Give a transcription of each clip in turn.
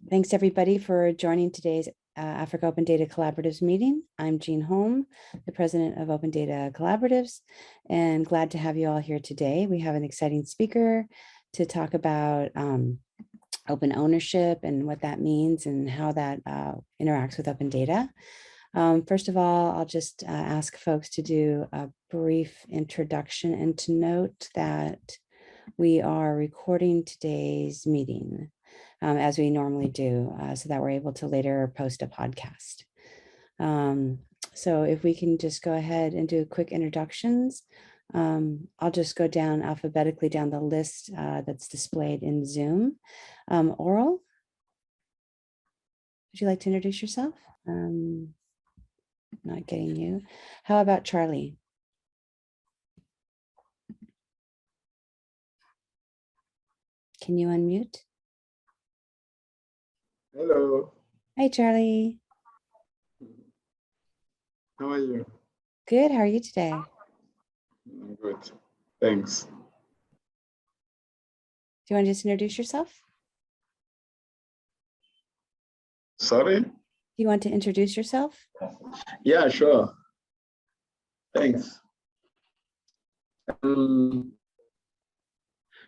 Thanks everybody for joining today's Africa Open Data Collaboratives meeting. I'm Jean Holm, the president of Open Data Collaboratives, and glad to have you all here today. We have an exciting speaker to talk about open ownership and what that means and how that interacts with open data. First of all, I'll just ask folks to do a brief introduction and to note that we are recording today's meeting as we normally do, so that we're able to later post a podcast. So if we can just go ahead and do quick introductions, I'll just go down alphabetically down the list that's displayed in Zoom. Oral, would you like to introduce yourself? Not getting you. How about Charlie? Can you unmute? Hello. Hi, Charlie. How are you? Good. How are you today? I'm good. Thanks. Do you want to just introduce yourself? Sorry? Do you want to introduce yourself? Yeah, sure. Thanks.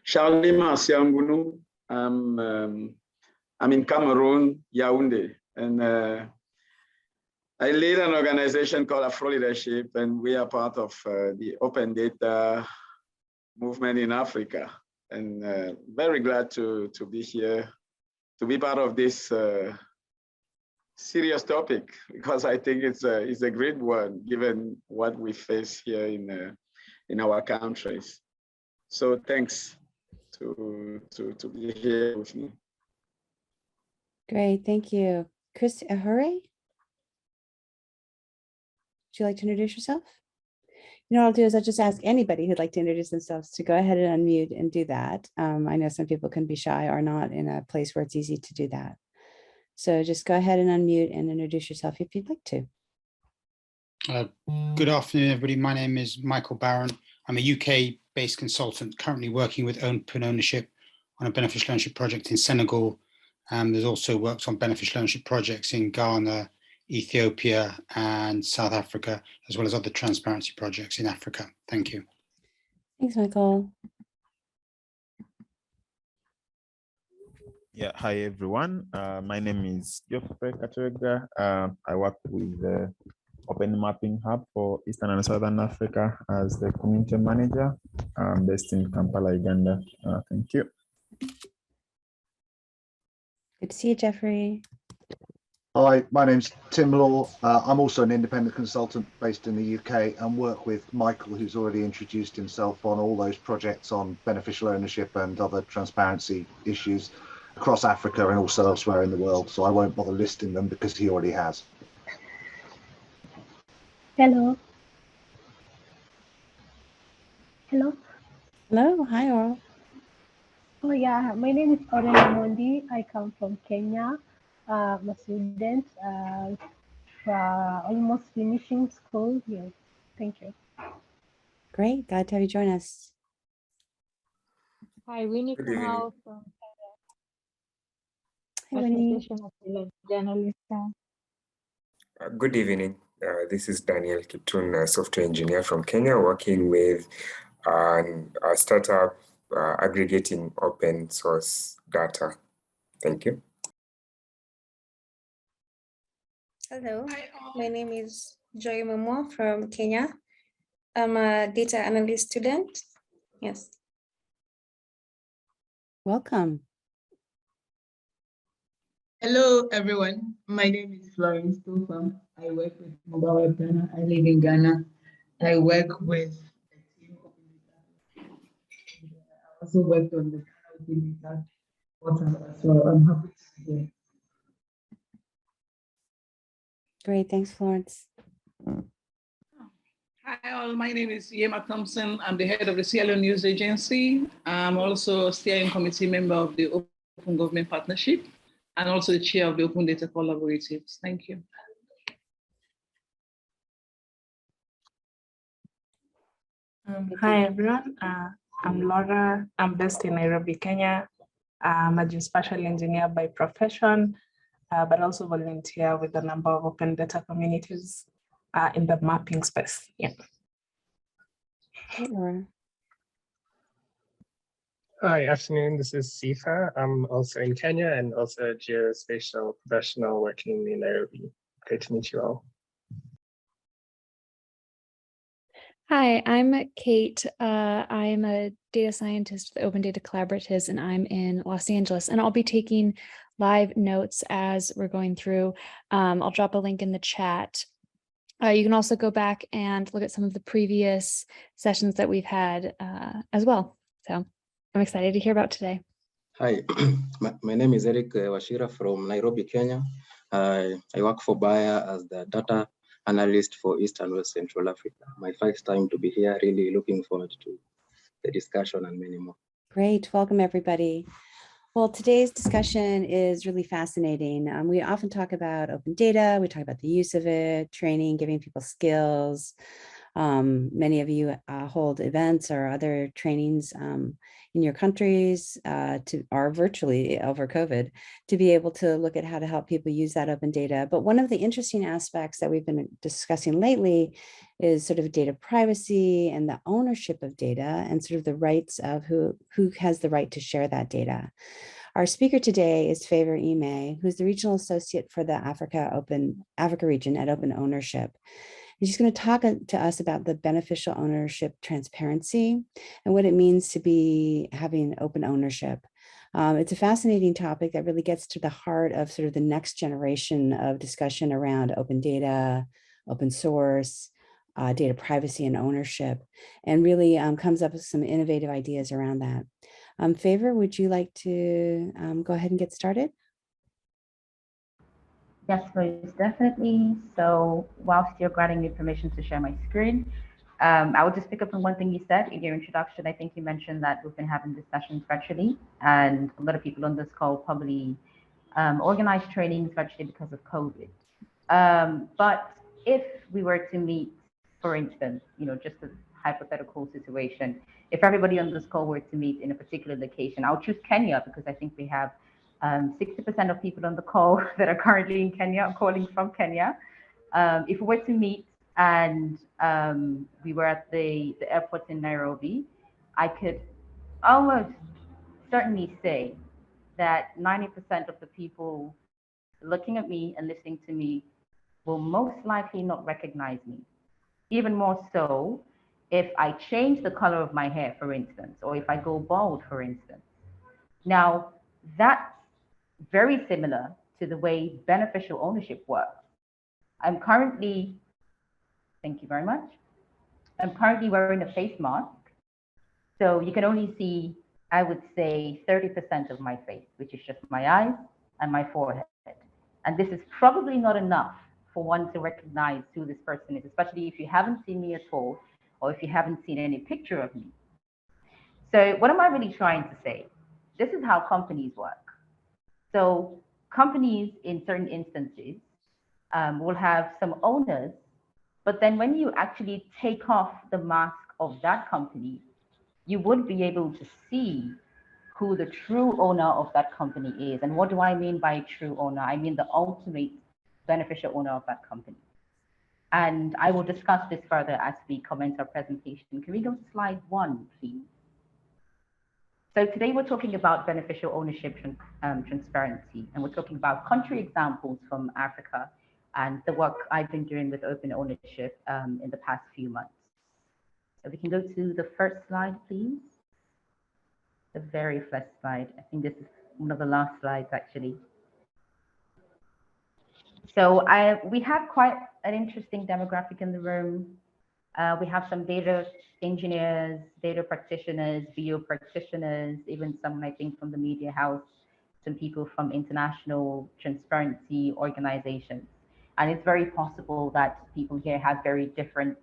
Charlie Marciambunu. I'm in Cameroon, Yaoundé, and I lead an organization called Afro Leadership, and we are part of the open data movement in Africa. And very glad to be here, to be part of this serious topic, because I think it's a great one, given what we face here in our countries. So thanks to be here with me. Great, thank you. Chris Ahure, would you like to introduce yourself? You know what I'll do is I'll just ask anybody who'd like to introduce themselves to go ahead and unmute and do that. I know some people can be shy or not in a place where it's easy to do that. So just go ahead and unmute and introduce yourself if you'd like to. Good afternoon, everybody. My name is Michael Barron. I'm a UK-based consultant currently working with open ownership on a beneficial ownership project in Senegal. There's also works on beneficial ownership projects in Ghana, Ethiopia, and South Africa, as well as other transparency projects in Africa. Thank you. Thanks, Michael. Yeah, hi everyone. My name is Geoffrey Katwega. I work with the Open Mapping Hub for Eastern and Southern Africa as the community manager. I'm based in Kampala, Uganda. Thank you. Good to see you, Jeffrey. Hi, my name's Tim Law. I'm also an independent consultant based in the UK and work with Michael, who's already introduced himself, on all those projects on beneficial ownership and other transparency issues across Africa and also elsewhere in the world. So I won't bother listing them because he already has. Hello. Hello. Hello, hi all. Oh yeah, my name is Aurelia Mondi. I come from Kenya. I'm a student, almost finishing school here. Thank you. Great, glad to have you join us. Hi, Winnie Good evening. Kumau from Hi, Winnie. Association of Journalists. Good evening. This is Daniel Kiptun, a software engineer from Kenya, working with a startup aggregating open source data. Thank you. Hello, my name is Joy Momo from Kenya. I'm a data analyst student. Yes. Welcome. Hello, everyone. My name is Florence Tufam. I work with Mobile Web Ghana. I live in Ghana. I work with a team of I also worked on the data portal as well. I'm happy to be here. Great, thanks, Florence. Hi, all. My name is Yema Thompson. I'm the head of the Sierra Leone News Agency. I'm also a steering committee member of the Open Government Partnership and also the chair of the Open Data Collaboratives. Thank you. Hi, everyone. I'm Laura. I'm based in Nairobi, Kenya. I'm a geospatial engineer by profession, but also volunteer with a number of open data communities in the mapping space. Yeah. Laura. Hi, afternoon. This is Sifa. I'm also in Kenya and also a geospatial professional working in Nairobi. Great to meet you all. Hi, I'm Kate. I'm a data scientist with Open Data Collaboratives, and I'm in Los Angeles. And I'll be taking live notes as we're going through. I'll drop a link in the chat. You can also go back and look at some of the previous sessions that we've had as well. So I'm excited to hear about today. Hi, my name is Eric Washira from Nairobi, Kenya. I work for Bayer as the data analyst for East and West Central Africa. My first time to be here, really looking forward to the discussion and many more. Great, welcome everybody. Well, today's discussion is really fascinating. We often talk about open data, we talk about the use of it, training, giving people skills. Many of you hold events or other trainings in your countries or virtually over COVID to be able to look at how to help people use that open data. But one of the interesting aspects that we've been discussing lately is sort of data privacy and the ownership of data and sort of the rights of who has the right to share that data. Our speaker today is Favor Ime, who's the regional associate for the Africa region at Open Ownership. And she's going to talk to us about the beneficial ownership transparency and what it means to be having open ownership. It's a fascinating topic that really gets to the heart of sort of the next generation of discussion around open data, open source, data privacy and ownership, and really comes up with some innovative ideas around that. Favor, would you like to go ahead and get started? Yes, please, definitely. So whilst you're granting me permission to share my screen, I will just pick up on one thing you said in your introduction. I think you mentioned that we've been having discussions virtually, and a lot of people on this call probably organized trainings virtually because of COVID. But if we were to meet, for instance, just a hypothetical situation, if everybody on this call were to meet in a particular location, I'll choose Kenya because I think we have 60% of people on the call that are currently in Kenya, calling from Kenya. If we were to meet and we were at the airport in Nairobi, I could almost certainly say that 90% of the people looking at me and listening to me will most likely not recognize me. Even more so if I change the color of my hair, for instance, or if I go bald, for instance. Now, that's very similar to the way beneficial ownership works. I'm currently, thank you very much. I'm currently wearing a face mask. So you can only see, I would say, 30% of my face, which is just my eyes and my forehead. And this is probably not enough for one to recognize who this person is, especially if you haven't seen me at all, or if you haven't seen any picture of me. So what am I really trying to say? This is how companies work. So companies in certain instances will have some owners, but then when you actually take off the mask of that company, you would be able to see who the true owner of that company is. And what do I mean by true owner? I mean the ultimate beneficial owner of that company. And I will discuss this further as we commence our presentation. Can we go to slide 1, please? So today we're talking about beneficial ownership transparency, and we're talking about country examples from Africa and the work I've been doing with open ownership in the past few months. So we can go to the first slide, please. The very first slide. I think this is one of the last slides, actually. So we have quite an interesting demographic in the room. We have some data engineers, data practitioners, bio practitioners, even some, I think, from the media house, some people from international transparency organizations. And it's very possible that people here have very different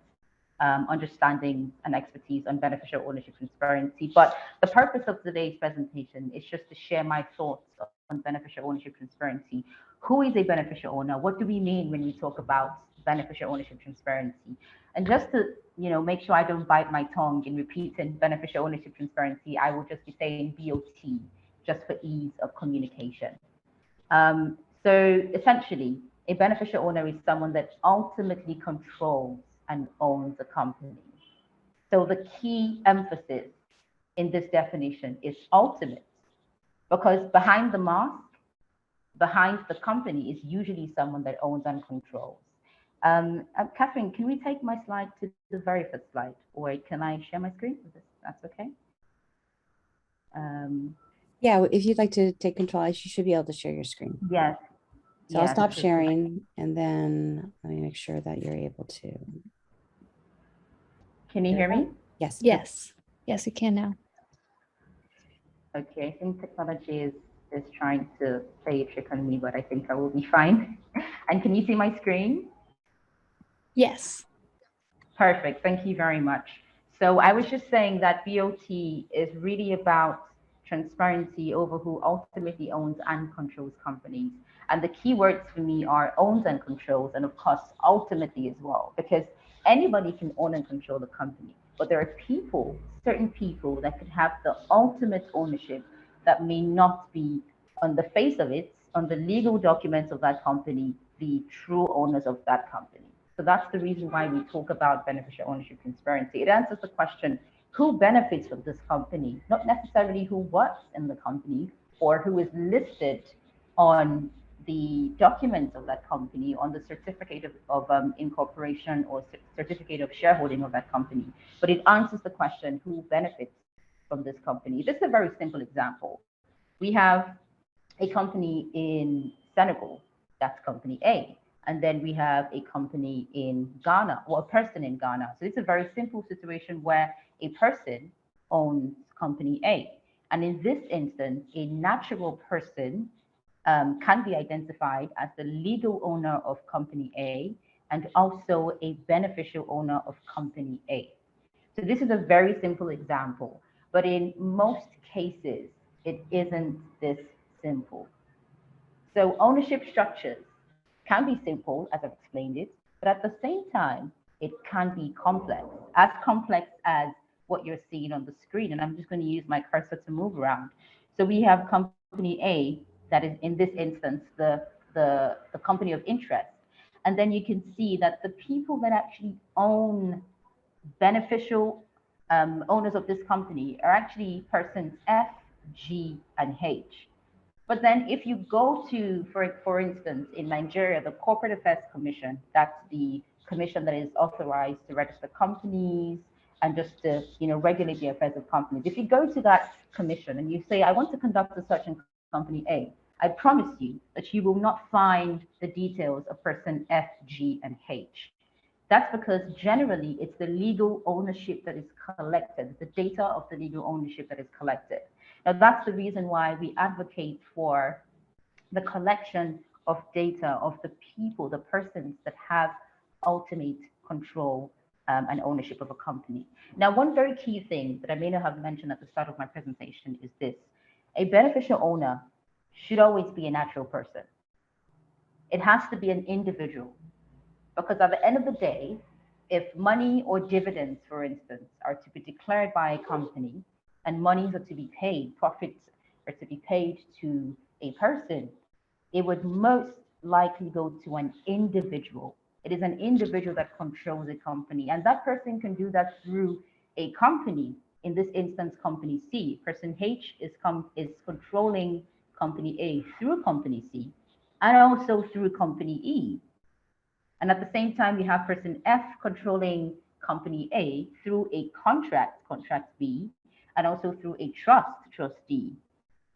understanding and expertise on beneficial ownership transparency. But the purpose of today's presentation is just to share my thoughts on beneficial ownership transparency. Who is a beneficial owner? What do we mean when we talk about beneficial ownership transparency? And just to make sure I don't bite my tongue in repeating beneficial ownership transparency, I will just be saying BOT, just for ease of communication. So essentially, a beneficial owner is someone that ultimately controls and owns a company. So the key emphasis in this definition is ultimate, because behind the mask, behind the company is usually someone that owns and controls. Catherine, can we take my slide to the very first slide, or can I share my screen? That's okay. Yeah, if you'd like to take control, you should be able to share your screen. Yes. So I'll stop sharing, and then let me make sure that you're able to. Can you hear me? Yes. Yes. Yes, you can now. Okay, I think technology is trying to play a trick on me, but I think I will be fine. And can you see my screen? Yes. Perfect. Thank you very much. So I was just saying that BOT is really about transparency over who ultimately owns and controls companies. And the key words for me are owns and controls, and of course, ultimately as well, because anybody can own and control the company, but there are people, certain people that could have the ultimate ownership that may not be on the face of it, on the legal documents of that company, the true owners of that company. So that's the reason why we talk about beneficial ownership transparency. It answers the question, who benefits from this company? Not necessarily who works in the company or who is listed on the documents of that company, on the certificate of incorporation or certificate of shareholding of that company. But it answers the question, who benefits from this company? This is a very simple example. We have a company in Senegal, that's company A. And then we have a company in Ghana, or a person in Ghana. So it's a very simple situation where a person owns company A. And in this instance, a natural person can be identified as the legal owner of company A and also a beneficial owner of company A. So this is a very simple example, but in most cases, it isn't this simple. So ownership structures can be simple, as I've explained it, but at the same time, it can be complex as what you're seeing on the screen. And I'm just going to use my cursor to move around. So we have company A, that is in this instance, the company of interest. And then you can see that the people that actually own beneficial owners of this company are actually persons F, G, and H. But then if you go to, for instance, in Nigeria, the Corporate Affairs Commission, that's the commission that is authorized to register companies and just to regulate the affairs of companies. If you go to that commission and you say, I want to conduct a search in company A, I promise you that you will not find the details of person F, G, and H. That's because generally it's the legal ownership that is collected, the data of the legal ownership that is collected. Now, that's the reason why we advocate for the collection of data of the people, the persons that have ultimate control and ownership of a company. Now, one very key thing that I may not have mentioned at the start of my presentation is this. A beneficial owner should always be a natural person. It has to be an individual, because at the end of the day, if money or dividends, for instance, are to be declared by a company, and monies are to be paid, profits are to be paid to a person, it would most likely go to an individual. It is an individual that controls a company, and that person can do that through a company. In this instance, company C. Person H is controlling company A through company C, and also through company E. And at the same time, we have person F controlling company A through a contract B, and also through a trust D.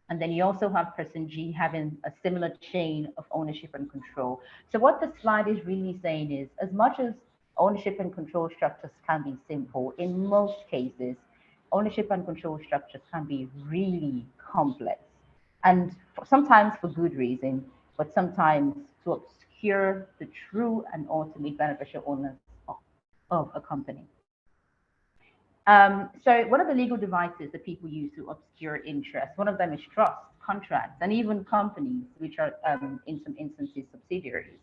And then you also have person G having a similar chain of ownership and control. So what the slide is really saying is, as much as ownership and control structures can be simple, in most cases, ownership and control structures can be really complex. And sometimes for good reason, but sometimes to obscure the true and ultimate beneficial owners of a company. So what are the legal devices that people use to obscure interest? One of them is trust, contracts, and even companies, which are in some instances subsidiaries.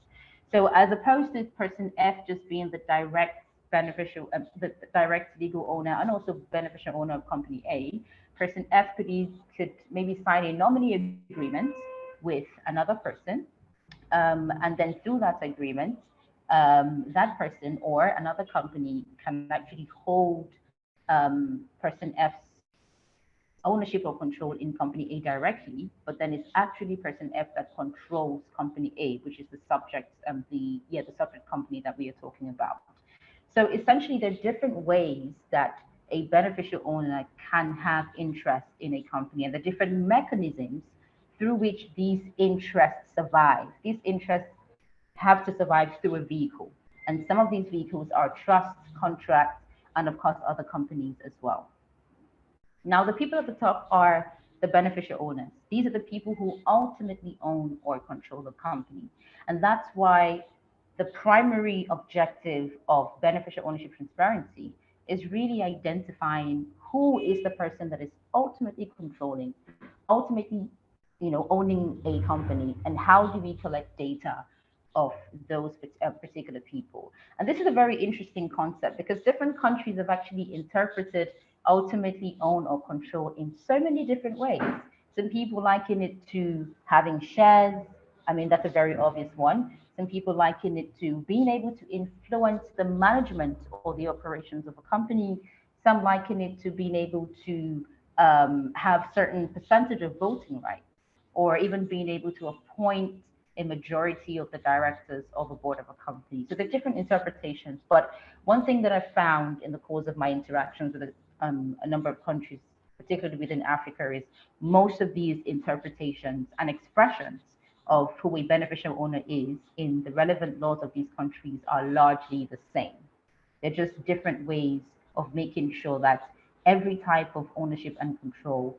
So as opposed to person F just being the direct beneficial, the direct legal owner and also beneficial owner of company A, person F could maybe sign a nominee agreement with another person, and then through that agreement, that person or another company can actually hold person F's ownership or control in company A directly, but then it's actually person F that controls company A, which is the subject, the subject company that we are talking about. So essentially, there are different ways that a beneficial owner can have interest in a company, and the different mechanisms through which these interests survive. These interests have to survive through a vehicle, and some of these vehicles are trusts, contracts, and of course other companies as well. Now, the people at the top are the beneficial owners. These are the people who ultimately own or control the company. And that's why the primary objective of beneficial ownership transparency is really identifying who is the person that is ultimately controlling, ultimately, owning a company, and how do we collect data of those particular people. And this is a very interesting concept because different countries have actually interpreted ultimately own or control in so many different ways. Some people liken it to having shares. I mean, that's a very obvious one. Some people liken it to being able to influence the management or the operations of a company. Some liken it to being able to have certain percentage of voting rights, or even being able to appoint a majority of the directors of a board of a company. So there are different interpretations. But one thing that I found in the course of my interactions with a number of countries, particularly within Africa, is most of these interpretations and expressions of who a beneficial owner is in the relevant laws of these countries are largely the same. They're just different ways of making sure that every type of ownership and control,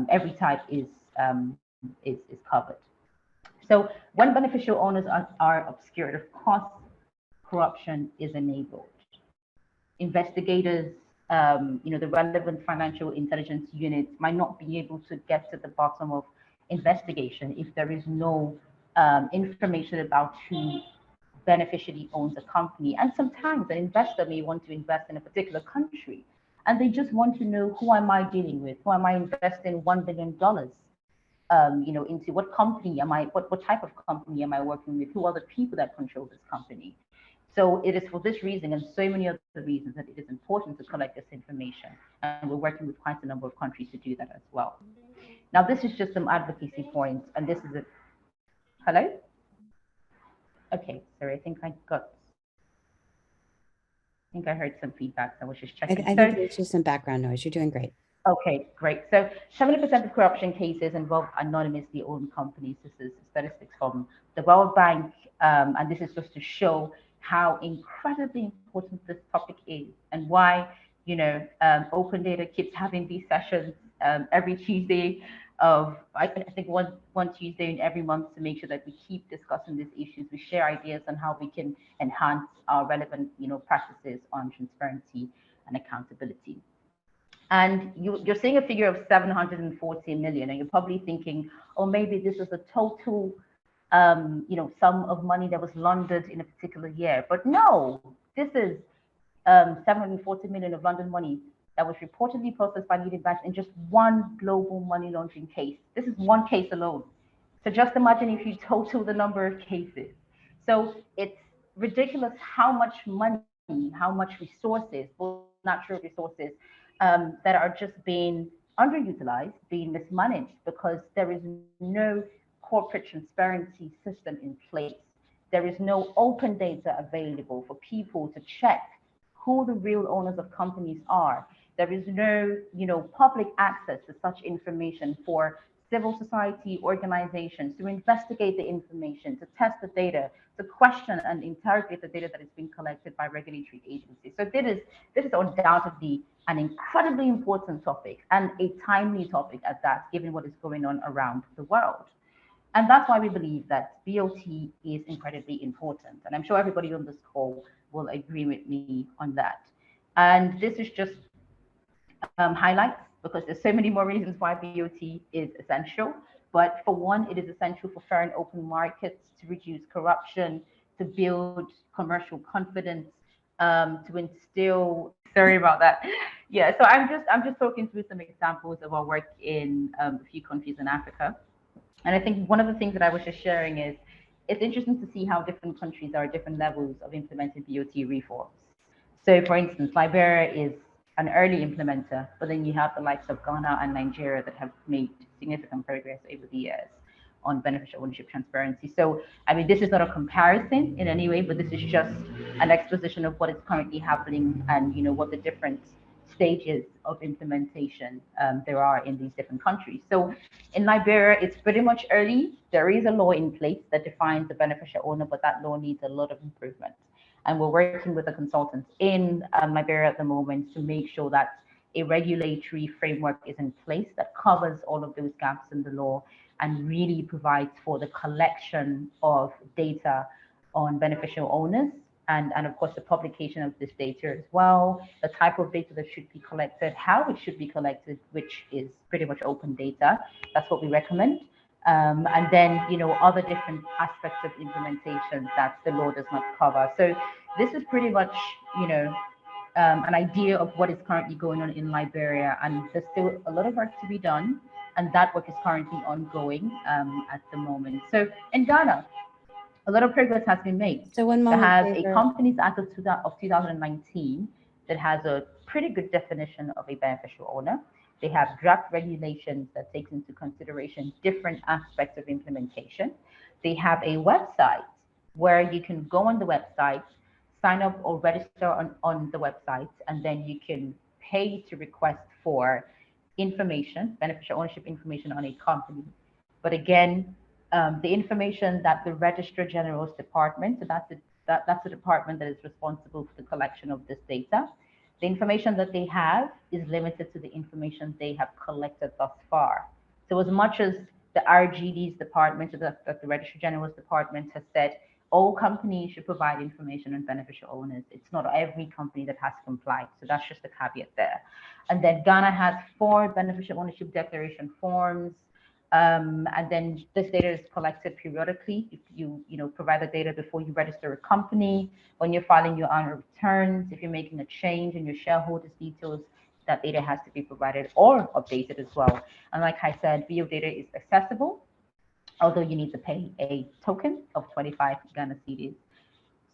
every type is covered. So when beneficial owners are obscured, of course, corruption is enabled. Investigators, the relevant financial intelligence units might not be able to get to the bottom of investigation if there is no information about who beneficially owns a company. And sometimes an investor may want to invest in a particular country, and they just want to know, who am I dealing with? Who am I investing $1 billion? Into what company am I, what type of company am I working with? Who are the people that control this company? So it is for this reason and so many other reasons that it is important to collect this information. And we're working with quite a number of countries to do that as well. Now, this is just some advocacy points, and this is it. Hello? Okay, sorry, I think I heard some feedback, so I was just checking. I think there's just some background noise. You're doing great. Okay, great. So 70% of corruption cases involve anonymously owned companies. This is statistics from the World Bank, and this is just to show how incredibly important this topic is and why, Open Data keeps having these sessions every Tuesday of, I think one Tuesday in every month, to make sure that we keep discussing these issues. We share ideas on how we can enhance our relevant, practices on transparency and accountability. And you're seeing a figure of 740 million, and you're probably thinking, oh, maybe this is the total, sum of money that was laundered in a particular year. But no, this is 740 million of London money that was reportedly processed by leading banks in just one global money laundering case. This is one case alone. So just imagine if you total the number of cases. So it's ridiculous how much money, how much resources, both natural resources, that are just being underutilized, being mismanaged, because there is no corporate transparency system in place. There is no open data available for people to check who the real owners of companies are. There is no, public access to such information for civil society organizations to investigate the information, to test the data, to question and interrogate the data that is being collected by regulatory agencies. So this is undoubtedly an incredibly important topic, and a timely topic at that, given what is going on around the world. And that's why we believe that BOT is incredibly important. And I'm sure everybody on this call will agree with me on that. And this is just highlights, because there's so many more reasons why BOT is essential. But for one, it is essential for fair and open markets, to reduce corruption, to build commercial confidence, to instill, sorry about that, Yeah, so I'm just talking through some examples of our work in a few countries in Africa. And I think one of the things that I was just sharing is it's interesting to see how different countries are at different levels of implementing BOT reforms. So for instance, Liberia is an early implementer, but then you have the likes of Ghana and Nigeria that have made significant progress over the years on beneficial ownership transparency. So, I mean, this is not a comparison in any way, but this is just an exposition of what is currently happening and, you know, what the different stages of implementation there are in these different countries. So in Liberia, it's pretty much early. There is a law in place that defines the beneficial owner, but that law needs a lot of improvement. And we're working with the consultants in Liberia at the moment to make sure that a regulatory framework is in place that covers all of those gaps in the law and really provides for the collection of data on beneficial owners and of course the publication of this data as well, the type of data that should be collected, how it should be collected, which is pretty much open data. That's what we recommend. And then, you know, other different aspects of implementation that the law does not cover. So this is pretty much, you know, an idea of what is currently going on in Liberia, and there's still a lot of work to be done, and that work is currently ongoing at the moment. So in Ghana, a lot of progress has been made. So one moment, they have Favor. a Companies Act of 2019 that has a pretty good definition of a beneficial owner. They have draft regulations that takes into consideration different aspects of implementation. They have a website where you can go on the website, sign up or register on the website, and then you can pay to request for information, beneficial ownership information on a company. But again, the information that the Registrar General's Department, so that's the department that is responsible for the collection of this data. The information that they have is limited to the information they have collected thus far. So as much as the RGD's department, that the Registrar General's Department has said, all companies should provide information on beneficial owners, it's not every company that has complied. So that's just a caveat there. And then Ghana has 4 beneficial ownership declaration forms. And then this data is collected periodically. If you provide the data before you register a company, when you're filing your annual returns, if you're making a change in your shareholders' details, that data has to be provided or updated as well. And like I said, BO data is accessible, although you need to pay a token of 25 Ghana cedis.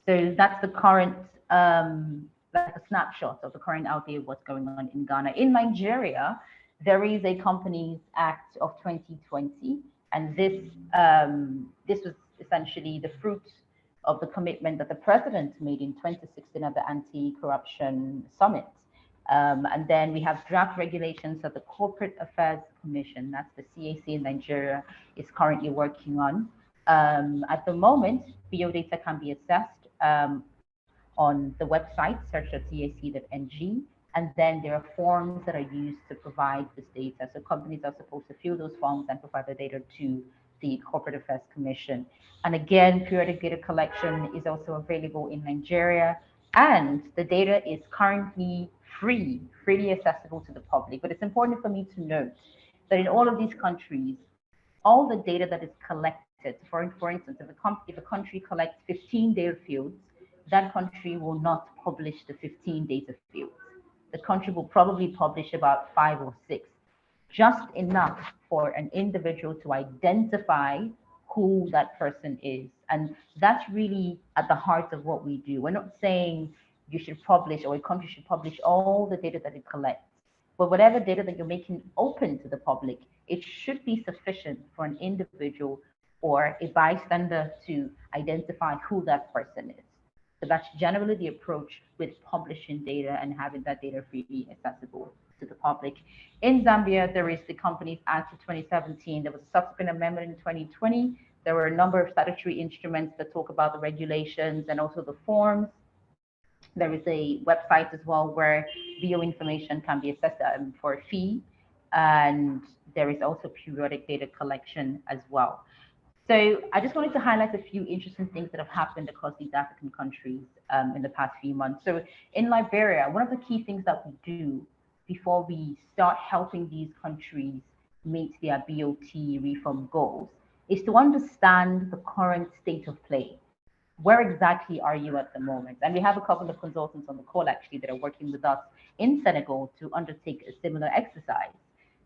So that's the current, that's a snapshot of the current idea of what's going on in Ghana. In Nigeria, there is a Companies Act of 2020, and this was essentially the fruit of the commitment that the president made in 2016 at the Anti-Corruption Summit. And then we have draft regulations that the Corporate Affairs Commission, that's the CAC in Nigeria, is currently working on. At the moment, BO data can be assessed on the website, search.cac.ng. And then there are forms that are used to provide this data. So companies are supposed to fill those forms and provide the data to the Corporate Affairs Commission. And again, periodic data collection is also available in Nigeria. And the data is currently freely accessible to the public. But it's important for me to note that in all of these countries, all the data that is collected, for instance, if a country collects 15 data fields, that country will not publish the 15 data fields. The country will probably publish about 5 or 6, just enough for an individual to identify who that person is. And that's really at the heart of what we do. We're not saying you should publish or a country should publish all the data that it collects, but whatever data that you're making open to the public, it should be sufficient for an individual or a bystander to identify who that person is. So that's generally the approach with publishing data and having that data freely accessible to the public. In Zambia, there is the Companies Act of 2017. There was a subsequent amendment in 2020. There were a number of statutory instruments that talk about the regulations and also the forms. There is a website as well where BO information can be assessed for a fee. And there is also periodic data collection as well. So I just wanted to highlight a few interesting things that have happened across these African countries in the past few months. So in Liberia, one of the key things that we do before we start helping these countries meet their BOT reform goals is to understand the current state of play. where exactly are you at the moment? And we have a couple of consultants on the call actually that are working with us in Senegal to undertake a similar exercise.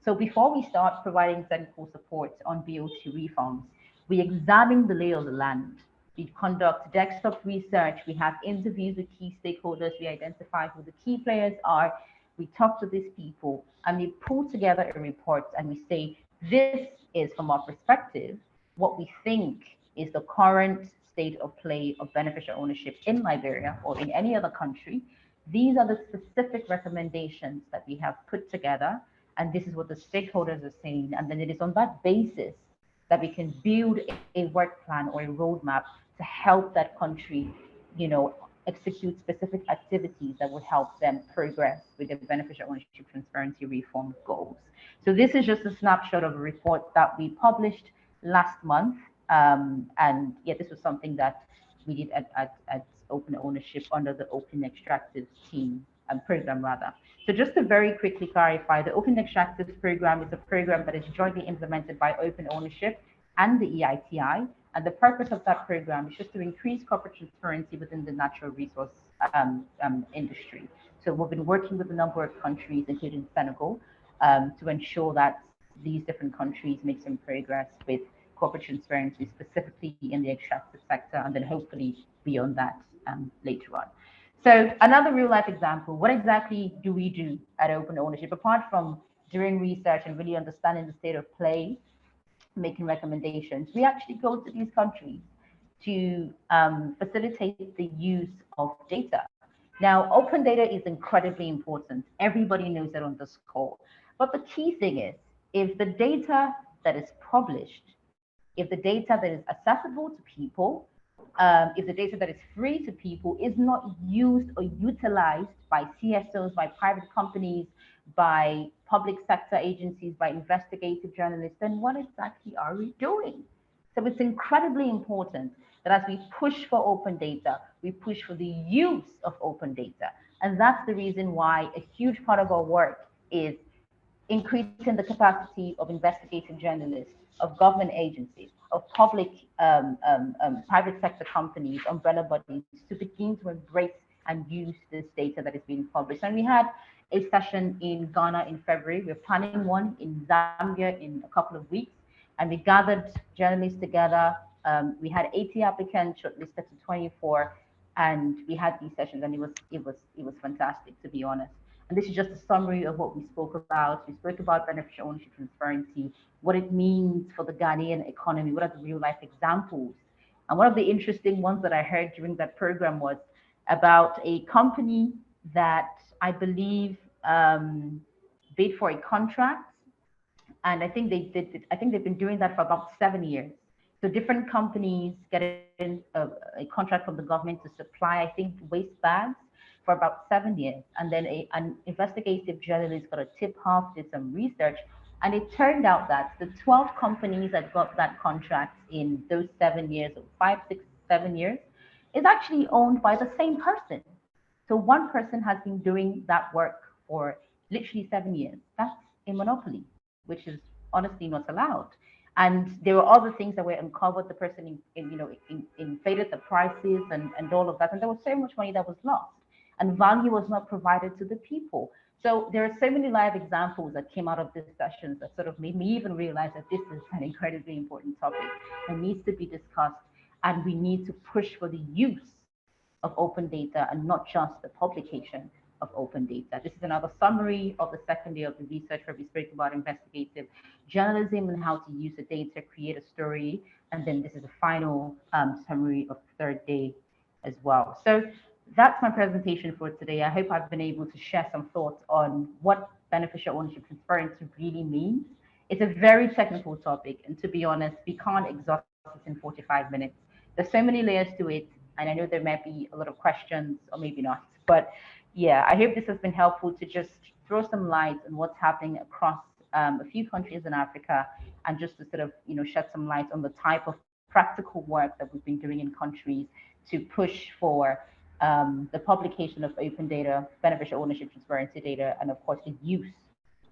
So before we start providing technical support on BOT reforms, we examine the lay of the land. We conduct desktop research. We have interviews with key stakeholders. We identify who the key players are. We talk to these people and we pull together a report and we say, this is from our perspective, what we think is the current state of play of beneficial ownership in Liberia or in any other country. These are the specific recommendations that we have put together. And this is what the stakeholders are saying. And then it is on that basis that we can build a work plan or a roadmap to help that country, execute specific activities that would help them progress with their beneficial ownership transparency reform goals. So this is just a snapshot of a report that we published last month. And yeah, this was something that we did at Open Ownership under the Open Extractives team program rather. So just to very quickly clarify, the Open Extractives program is a program that is jointly implemented by Open Ownership and the EITI. And the purpose of that program is just to increase corporate transparency within the natural resource industry. So we've been working with a number of countries, including Senegal, to ensure that these different countries make some progress with corporate transparency, specifically in the extractive sector, and then hopefully beyond that later on. So another real life example, what exactly do we do at Open Ownership? Apart from doing research and really understanding the state of play, making recommendations, we actually go to these countries to facilitate the use of data. Now, open data is incredibly important. Everybody knows that on this call. But the key thing is, if the data that is published, if the data that is accessible to people, if the data that is free to people is not used or utilized by CSOs, by private companies, by public sector agencies, by investigative journalists, then what exactly are we doing? So it's incredibly important that as we push for open data, we push for the use of open data. And that's the reason why a huge part of our work is increasing the capacity of investigative journalists, of government agencies, of public, private sector companies, umbrella bodies, to begin to embrace and use this data that is being published. And we had a session in Ghana in February. We're planning one in Zambia in a couple of weeks. And we gathered journalists together. We had 80 applicants shortlisted to 24, and we had these sessions, and it was fantastic, to be honest. And this is just a summary of what we spoke about. We spoke about beneficial ownership transparency, what it means for the Ghanaian economy, what are the real life examples. And one of the interesting ones that I heard during that program was about a company that I believe bid for a contract. And I think they've been doing that for about 7 years. So different companies get a contract from the government to supply, I think, waste bags for about 7 years. And then an investigative journalist got a tip-off, did some research, and it turned out that the 12 companies that got that contract in those 7 years, or 5, 6, 7 years, is actually owned by the same person. So one person has been doing that work for literally 7 years. That's a monopoly, which is honestly not allowed. And there were other things that were uncovered. The person inflated the prices and all of that. And there was so much money that was lost, and value was not provided to the people. So there are so many live examples that came out of these sessions that sort of made me even realize that this is an incredibly important topic that needs to be discussed. And we need to push for the use of open data and not just the publication of open data. This is another summary of the second day of the research, where we spoke about investigative journalism and how to use the data, create a story. And then this is a final summary of the third day as well. So that's my presentation for today. I hope I've been able to share some thoughts on what beneficial ownership transparency really means. It's a very technical topic, and to be honest, we can't exhaust it in 45 minutes. There's so many layers to it, and I know there might be a lot of questions, or maybe not, but yeah, I hope this has been helpful to just throw some light on what's happening across a few countries in Africa, and just to sort of shed some light on the type of practical work that we've been doing in countries to push for the publication of open data, beneficial ownership transparency data, and of course the use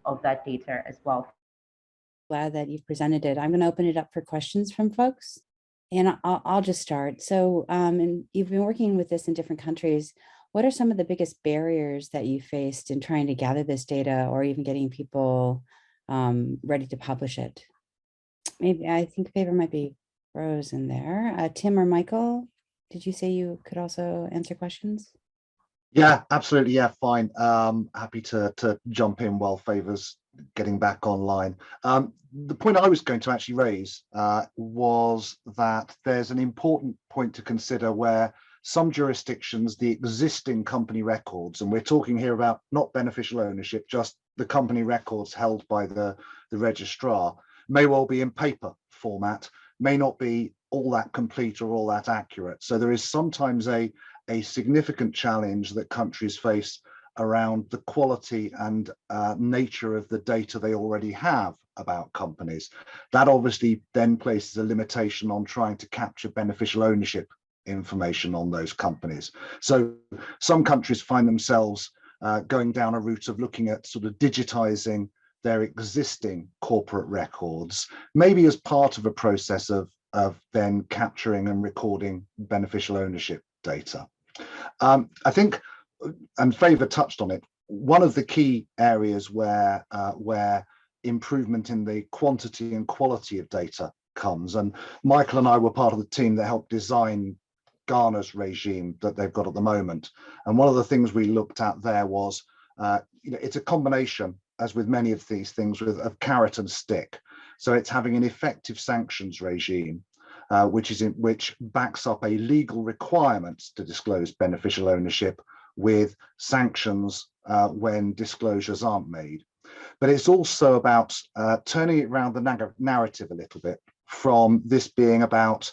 of that data as well. Glad that you've presented it. I'm going to open it up for questions from folks. And I'll just start. So, and you've been working with this in different countries. What are some of the biggest barriers that you faced in trying to gather this data or even getting people ready to publish it? Maybe I think Favor might be frozen there. Tim or Michael, did you say you could also answer questions? Yeah, absolutely. Yeah, fine. Happy to jump in while Favor's getting back online. The point I was going to actually raise was that there's an important point to consider where some jurisdictions, the existing company records, and we're talking here about not beneficial ownership, just the company records held by the registrar, may well be in paper format, may not be all that complete or all that accurate. So there is sometimes a significant challenge that countries face around the quality and nature of the data they already have about companies. That obviously then places a limitation on trying to capture beneficial ownership information on those companies. So some countries find themselves going down a route of looking at sort of digitizing their existing corporate records, maybe as part of a process of then capturing and recording beneficial ownership data. I think, and Favor touched on it, one of the key areas where improvement in the quantity and quality of data comes, and Michael and I were part of the team that helped design Ghana's regime that they've got at the moment. And one of the things we looked at there was, it's a combination, as with many of these things, of carrot and stick. So it's having an effective sanctions regime, which backs up a legal requirement to disclose beneficial ownership with sanctions when disclosures aren't made. But it's also about turning it around the narrative a little bit, from this being about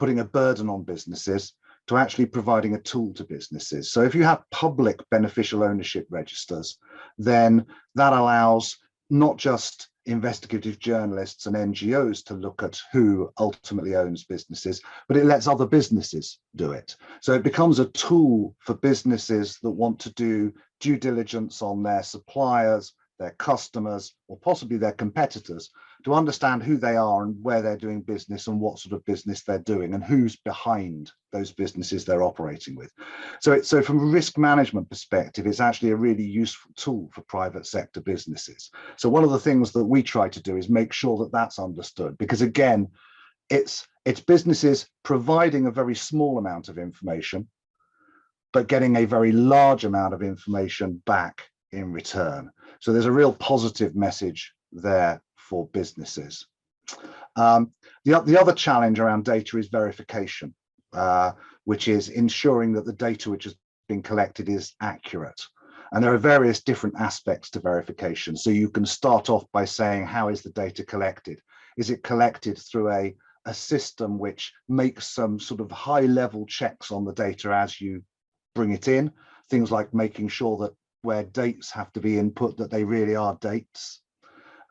putting a burden on businesses to actually providing a tool to businesses. So if you have public beneficial ownership registers, then that allows not just investigative journalists and NGOs to look at who ultimately owns businesses, but it lets other businesses do it. So it becomes a tool for businesses that want to do due diligence on their suppliers, their customers, or possibly their competitors, to understand who they are and where they're doing business and what sort of business they're doing and who's behind those businesses they're operating with. So from a risk management perspective, it's actually a really useful tool for private sector businesses. So one of the things that we try to do is make sure that that's understood, because again, it's businesses providing a very small amount of information, but getting a very large amount of information back in return. So there's a real positive message there for businesses. The other challenge around data is verification, which is ensuring that the data which has been collected is accurate. And there are various different aspects to verification. So you can start off by saying, how is the data collected? Is it collected through a system which makes some sort of high-level checks on the data as you bring it in? Things like making sure that where dates have to be input, that they really are dates.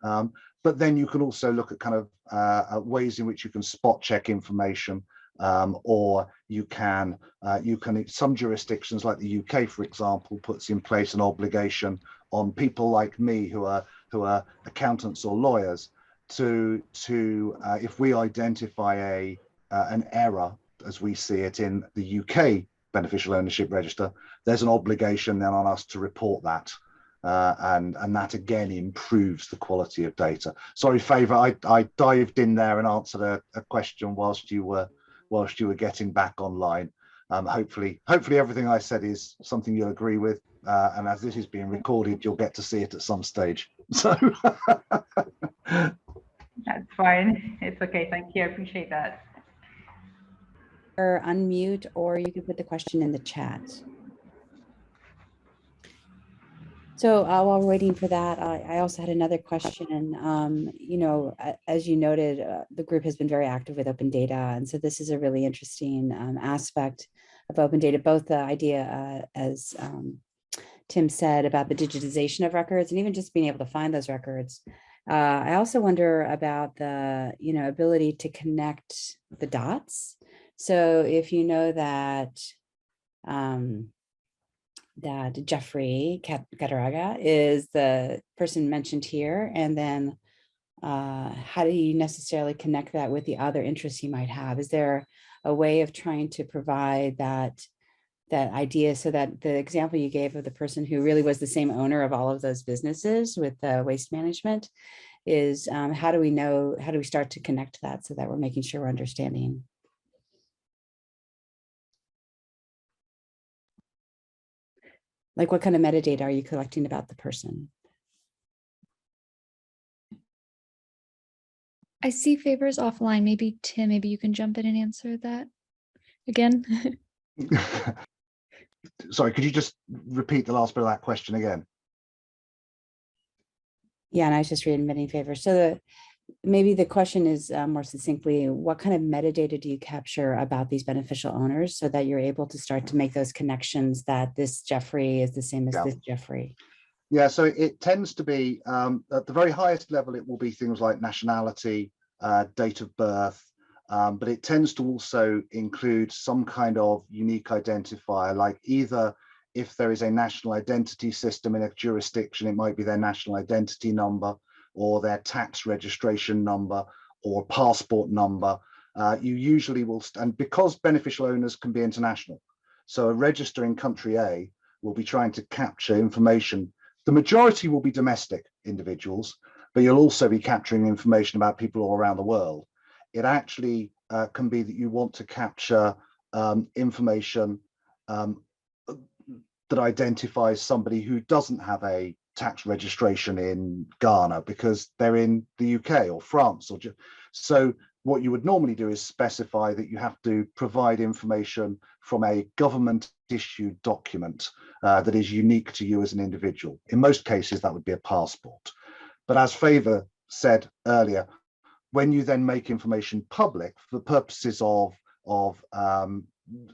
But then you can also look at kind of ways in which you can spot check information, or you can, some jurisdictions like the UK, for example, puts in place an obligation on people like me who are accountants or lawyers to if we identify an error as we see it in the UK beneficial ownership register, there's an obligation then on us to report that. And that again improves the quality of data. Sorry, Favor, I dived in there and answered a question whilst you were getting back online. Hopefully everything I said is something you'll agree with. And as this is being recorded, you'll get to see it at some stage. So that's fine. It's okay. Thank you. I appreciate that. Or unmute, or you can put the question in the chat. So while we're waiting for that, I also had another question. As you noted, the group has been very active with open data. And so this is a really interesting aspect of open data, both the idea, as Tim said, about the digitization of records and even just being able to find those records. I also wonder about the ability to connect the dots. So if you know that that Jeffrey Cataraga is the person mentioned here, and then how do you necessarily connect that with the other interests you might have? Is there a way of trying to provide that idea, so that the example you gave of the person who really was the same owner of all of those businesses with waste management is, how do we start to connect that so that we're making sure we're understanding? Like, what kind of metadata are you collecting about the person? I see Favors offline. Maybe Tim, maybe you can jump in and answer that again. Sorry, could you just repeat the last bit of that question again? Yeah, and I was just readmitting Favors. So maybe the question is, more succinctly, what kind of metadata do you capture about these beneficial owners so that you're able to start to make those connections that this Jeffrey is the same as this Jeffrey? Yeah, so it tends to be, at the very highest level, it will be things like nationality, date of birth, but it tends to also include some kind of unique identifier, like either if there is a national identity system in a jurisdiction, it might be their national identity number or their tax registration number or passport number. You usually will, and because beneficial owners can be international, so a register in country A will be trying to capture information. The majority will be domestic individuals, but you'll also be capturing information about people all around the world. It actually can be that you want to capture information that identifies somebody who doesn't have a tax registration in Ghana because they're in the UK or France. So what you would normally do is specify that you have to provide information from a government issued document that is unique to you as an individual. In most cases, that would be a passport. But as Favor said earlier, when you then make information public for the purposes of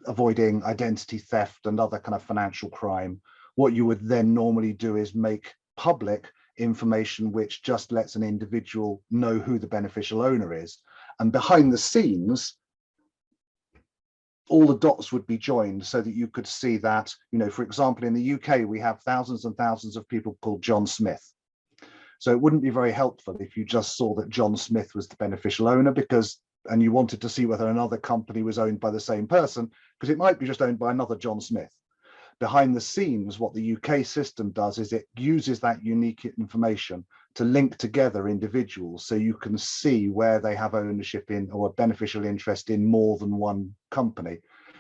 avoiding identity theft and other kind of financial crime, what you would then normally do is make public information which just lets an individual know who the beneficial owner is. And behind the scenes, all the dots would be joined so that you could see that, for example, in the UK, we have thousands and thousands of people called John Smith. So it wouldn't be very helpful if you just saw that John Smith was the beneficial owner and you wanted to see whether another company was owned by the same person, because it might be just owned by another John Smith. Behind the scenes, what the UK system does is it uses that unique information to link together individuals so you can see where they have ownership in or a beneficial interest in more than one company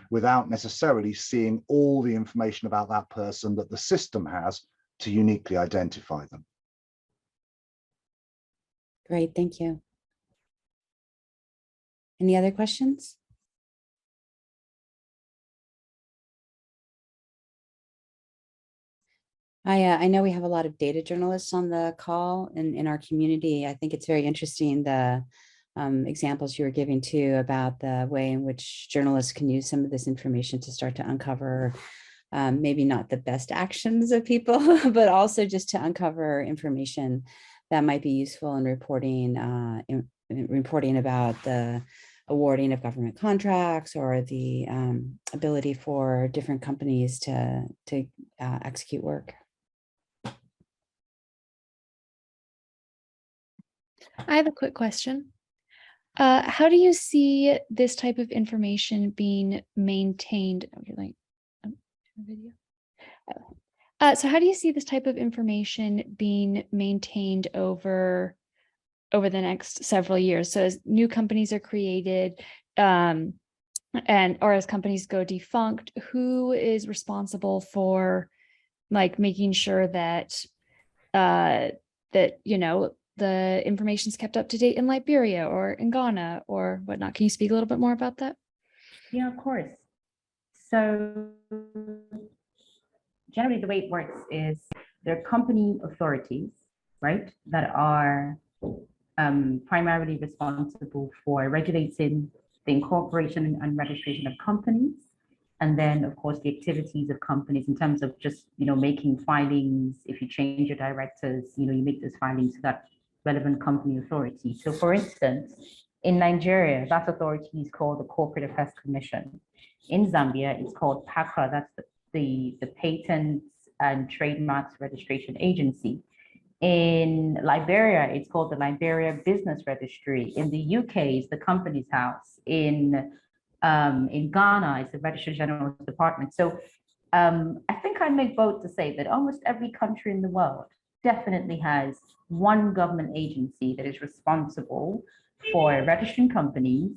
without necessarily seeing all the information about that person that the system has to uniquely identify them. Great, thank you. Any other questions? I know we have a lot of data journalists on the call in our community. I think it's very interesting, the examples you were giving too about the way in which journalists can use some of this information to start to uncover maybe not the best actions of people, but also just to uncover information that might be useful in reporting about the awarding of government contracts or the ability for different companies to execute work. I have a quick question. How do you see this type of information being maintained? So how do you see this type of information being maintained over the next several years? So as new companies are created, or as companies go defunct, who is responsible for making sure that the information is kept up to date in Liberia or in Ghana or whatnot? Can you speak a little bit more about that? Yeah, of course. So generally the way it works is there are company authorities, right, that are primarily responsible for regulating the incorporation and registration of companies. And then, of course, the activities of companies in terms of just, making filings. If you change your directors, you make those filings to that relevant company authority. So for instance, in Nigeria, that authority is called the Corporate Affairs Commission. In Zambia, it's called PACA, that's the Patents and Trademarks Registration Agency. In Liberia, it's called the Liberia Business Registry. In the UK, it's the Companies House. In Ghana, it's the Registrar General's Department. So I think I make bold to say that almost every country in the world definitely has one government agency that is responsible for registering companies,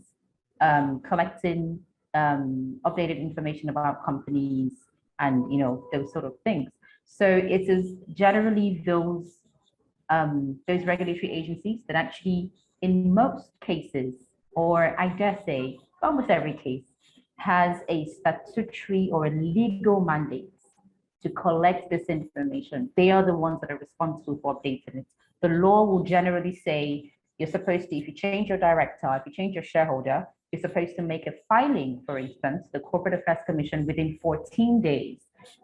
collecting updated information about companies, and those sort of things. So it is generally those regulatory agencies that actually, in most cases, or I dare say almost every case, has a statutory or a legal mandate to collect this information. They are the ones that are responsible for updating it. The law will generally say you're supposed to, if you change your director, if you change your shareholder, you're supposed to make a filing, for instance, the Corporate Affairs Commission within 14 days.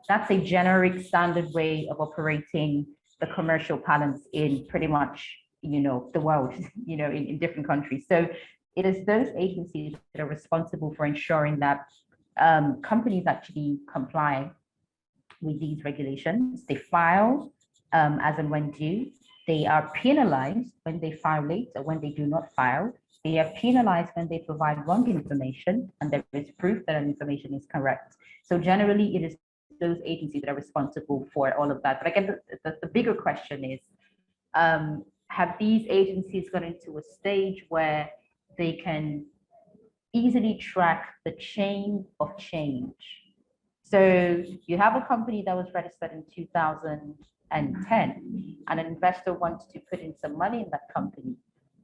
That's a generic standard way of operating the commercial balance in pretty much, the world, in different countries. So it is those agencies that are responsible for ensuring that companies actually comply with these regulations. They file as and when due. They are penalized when they file late or when they do not file. They are penalized when they provide wrong information and there is proof that an information is correct. So generally, it is those agencies that are responsible for all of that. But again, the bigger question is, have these agencies gotten to a stage where they can easily track the chain of change? So you have a company that was registered in 2010, and an investor wants to put in some money in that company.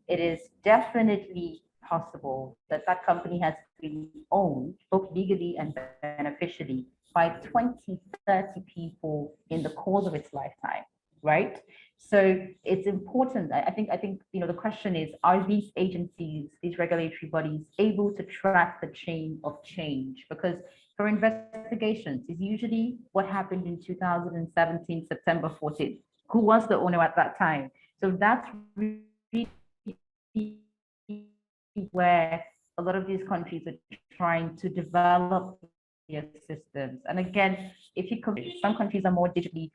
It is definitely possible that that company has been owned, both legally and beneficially, by 20, 30 people in the course of its lifetime, right? So it's important. I think the question is, are these agencies, these regulatory bodies, able to track the chain of change? Because for investigations, is usually what happened in 2017, September 14th. Who was the owner at that time? So that's really where a lot of these countries are trying to develop their systems. And again, if you compare, some countries are more digitally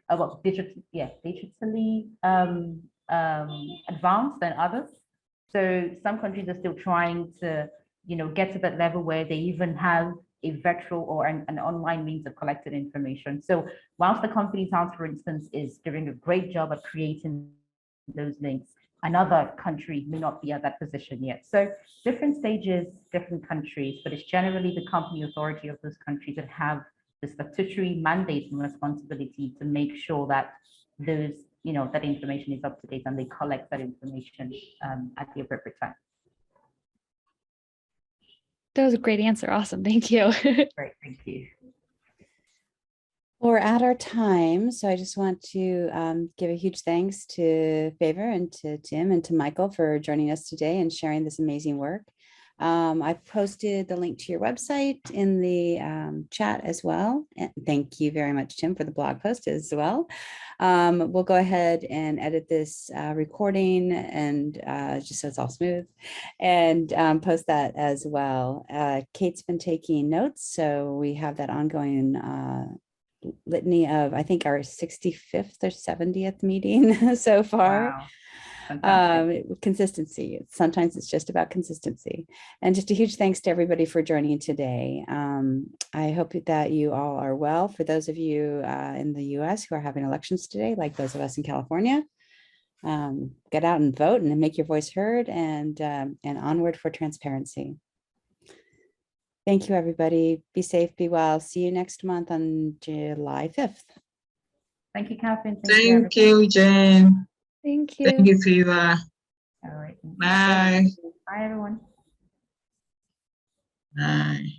advanced than others. So some countries are still trying to, get to that level where they even have a virtual or an online means of collecting information. So whilst the Companies House, for instance, is doing a great job at creating those links, another country may not be at that position yet. So different stages, different countries, but it's generally the company authority of those countries that have the statutory mandate and responsibility to make sure that those, that information is up to date and they collect that information at the appropriate time. That was a great answer. Awesome. Thank you. Great. Thank you. We're at our time, so I just want to give a huge thanks to Favor and to Tim and to Michael for joining us today and sharing this amazing work. I've posted the link to your website in the chat as well. And thank you very much, Tim, for the blog post as well. We'll go ahead and edit this recording and just so it's all smooth and post that as well. Kate's been taking notes, so we have that ongoing litany of, I think, our 65th or 70th meeting so far. Wow. Consistency. Sometimes it's just about consistency. And just a huge thanks to everybody for joining today. I hope that you all are well. For those of you in the US who are having elections today, like those of us in California, get out and vote and make your voice heard, and onward for transparency. Thank you, everybody. Be safe, be well. See you next month on July 5th. Thank you, Catherine. Thank you, Jen. Thank you. Thank you, Siva. All right. Bye. Bye, everyone. Bye.